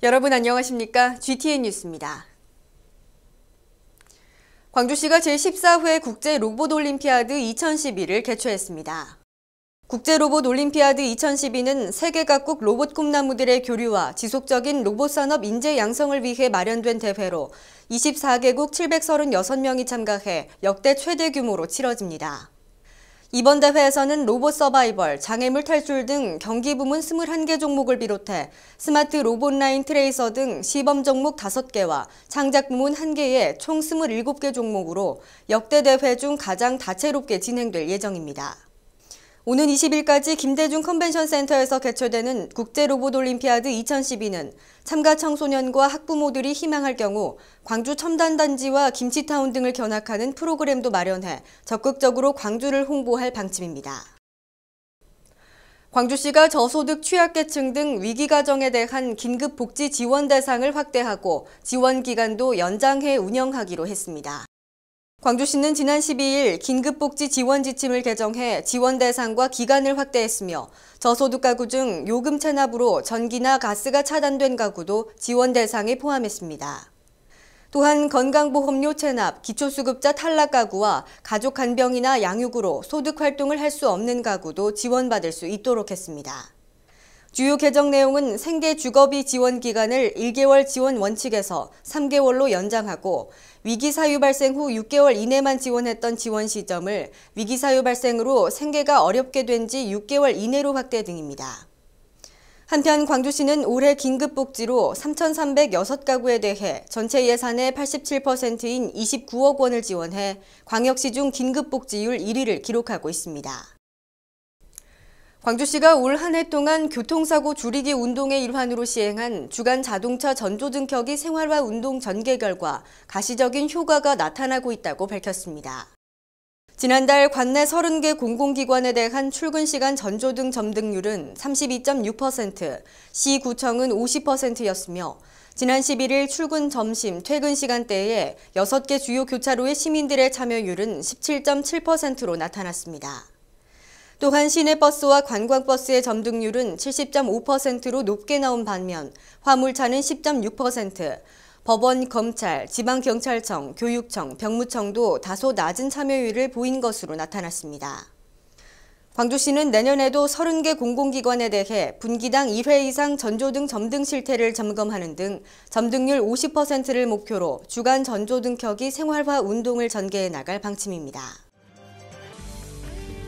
여러분 안녕하십니까? GTN 뉴스입니다. 광주시가 제14회 국제로봇올림피아드 2012를 개최했습니다. 국제로봇올림피아드 2012는 세계 각국 로봇 꿈나무들의 교류와 지속적인 로봇산업 인재 양성을 위해 마련된 대회로 24개국 736명이 참가해 역대 최대 규모로 치러집니다. 이번 대회에서는 로봇 서바이벌, 장애물 탈출 등 경기 부문 21개 종목을 비롯해 스마트 로봇 라인 트레이서 등 시범 종목 5개와 창작 부문 1개의 총 27개 종목으로 역대 대회 중 가장 다채롭게 진행될 예정입니다. 오는 20일까지 김대중 컨벤션센터에서 개최되는 국제로봇올림피아드 2012는 참가 청소년과 학부모들이 희망할 경우 광주 첨단단지와 김치타운 등을 견학하는 프로그램도 마련해 적극적으로 광주를 홍보할 방침입니다. 광주시가 저소득 취약계층 등 위기가정에 대한 긴급복지 지원 대상을 확대하고 지원 기간도 연장해 운영하기로 했습니다. 광주시는 지난 12일 긴급복지 지원 지침을 개정해 지원 대상과 기간을 확대했으며 저소득 가구 중 요금 체납으로 전기나 가스가 차단된 가구도 지원 대상에 포함했습니다. 또한 건강보험료 체납, 기초수급자 탈락 가구와 가족 간병이나 양육으로 소득 활동을 할 수 없는 가구도 지원받을 수 있도록 했습니다. 주요 개정 내용은 생계 주거비 지원 기간을 1개월 지원 원칙에서 3개월로 연장하고 위기 사유 발생 후 6개월 이내만 지원했던 지원 시점을 위기 사유 발생으로 생계가 어렵게 된 지 6개월 이내로 확대 등입니다. 한편 광주시는 올해 긴급복지로 3,306가구에 대해 전체 예산의 87%인 29억 원을 지원해 광역시 중 긴급복지율 1위를 기록하고 있습니다. 광주시가 올 한 해 동안 교통사고 줄이기 운동의 일환으로 시행한 주간 자동차 전조등켜기 생활화 운동 전개 결과 가시적인 효과가 나타나고 있다고 밝혔습니다. 지난달 관내 30개 공공기관에 대한 출근 시간 전조등 점등률은 32.6%, 시구청은 50%였으며 지난 11일 출근, 점심, 퇴근 시간대에 6개 주요 교차로의 시민들의 참여율은 17.7%로 나타났습니다. 또한 시내버스와 관광버스의 점등률은 70.5%로 높게 나온 반면 화물차는 10.6%, 법원, 검찰, 지방경찰청, 교육청, 병무청도 다소 낮은 참여율을 보인 것으로 나타났습니다. 광주시는 내년에도 30개 공공기관에 대해 분기당 1회 이상 전조등 점등 실태를 점검하는 등 점등률 50%를 목표로 주간 전조등 켜기 생활화 운동을 전개해 나갈 방침입니다.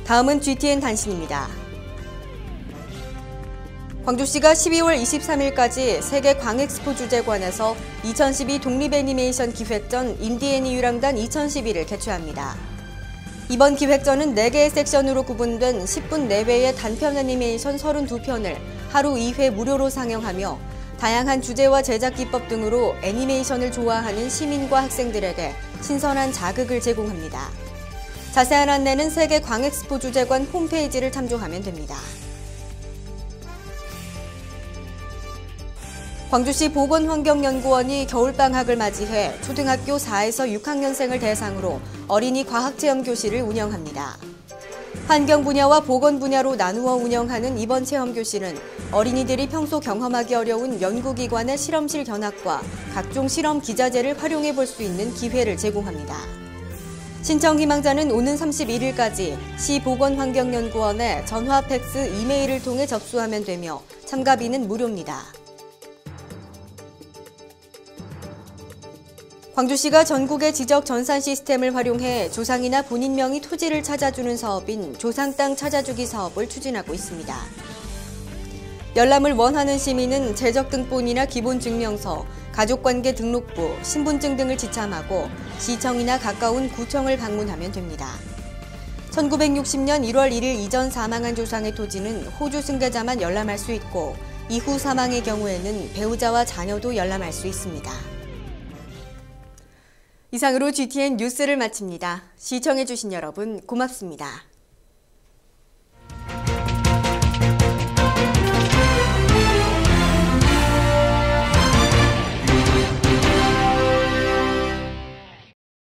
다음은 GTN 단신입니다. 광주시가 12월 23일까지 세계 광엑스포 주재관에서 2012 독립애니메이션 기획전 인디애니 유랑단 2012를 개최합니다. 이번 기획전은 4개의 섹션으로 구분된 10분 내외의 단편 애니메이션 32편을 하루 2회 무료로 상영하며 다양한 주제와 제작 기법 등으로 애니메이션을 좋아하는 시민과 학생들에게 신선한 자극을 제공합니다. 자세한 안내는 세계 광엑스포 주재관 홈페이지를 참조하면 됩니다. 광주시 보건환경연구원이 겨울방학을 맞이해 초등학교 4에서 6학년생을 대상으로 어린이 과학체험교실을 운영합니다. 환경 분야와 보건 분야로 나누어 운영하는 이번 체험교실은 어린이들이 평소 경험하기 어려운 연구기관의 실험실 견학과 각종 실험 기자재를 활용해 볼 수 있는 기회를 제공합니다. 신청 희망자는 오는 31일까지 시보건환경연구원에 전화, 팩스, 이메일을 통해 접수하면 되며 참가비는 무료입니다. 광주시가 전국의 지적 전산 시스템을 활용해 조상이나 본인 명의 토지를 찾아주는 사업인 조상땅 찾아주기 사업을 추진하고 있습니다. 열람을 원하는 시민은 재적등본이나 기본증명서, 가족관계 등록부, 신분증 등을 지참하고 시청이나 가까운 구청을 방문하면 됩니다. 1960년 1월 1일 이전 사망한 조상의 토지는 호주 승계자만 열람할 수 있고 이후 사망의 경우에는 배우자와 자녀도 열람할 수 있습니다. 이상으로 GTN 뉴스를 마칩니다. 시청해주신 여러분 고맙습니다.